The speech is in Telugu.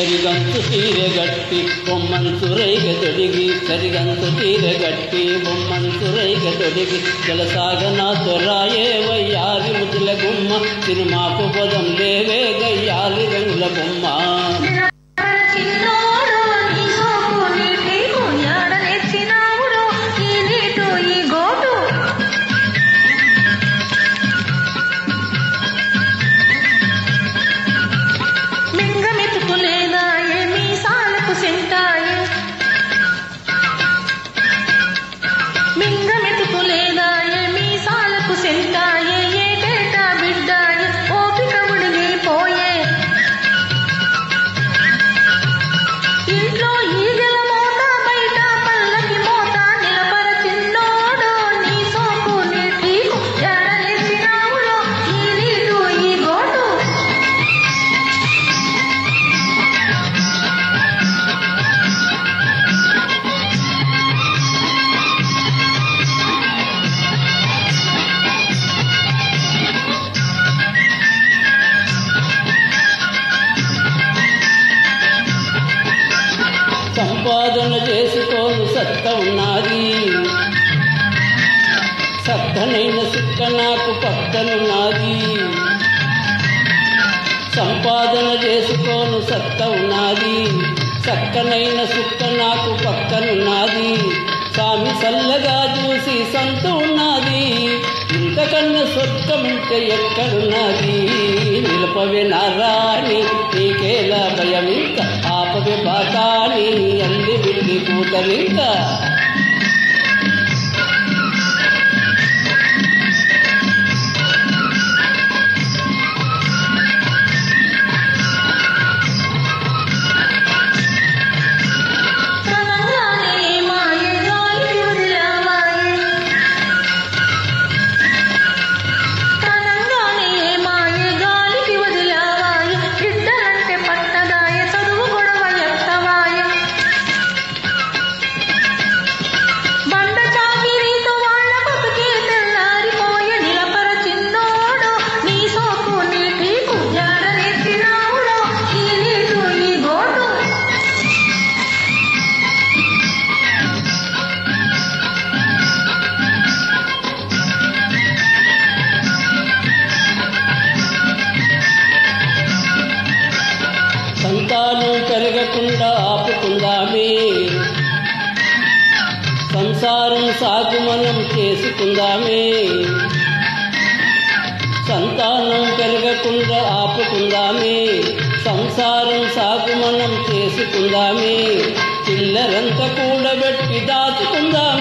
సరిగంతు తీరగట్టి బొమ్మంతు రైగ తొడిగి సరిగంతు తీరగట్టి బొమ్మంతు రైగ తొడిగి జలసాగనా దొరాయే వయ్యారి ముద్దుల గుమ్మ సినిమాకు పదం లేవే గయ్యాలి రంగుల బొమ్మ సంపాదన చేసుకోను సత్త ఉన్నది సత్తనైన సుక్క నాకు పక్కనున్నది సంపాదన చేసుకోను సత్త ఉన్నది చక్కనైన సుక్క నాకు పక్కనున్నది స్వామి చల్లగా చూసి సంత ఉన్నది ఇంతకన్నా స్వర్గముంటే ఎక్కడున్నది నిలపవే నారాణి నీకేలా భయం ఇంకా ఆపవే బాటాని అంది విల్లి కూతలింకా సంతానం పెరగకుండా ఆపుకుందామే సంసారం సాగుమనం చేసుకుందామే సంతానం పెరగకుండా ఆపుకుందామే సంసారం సాగుమనం చేసుకుందామే చిల్లరంతా కూడబెట్టి దాచుకుందామే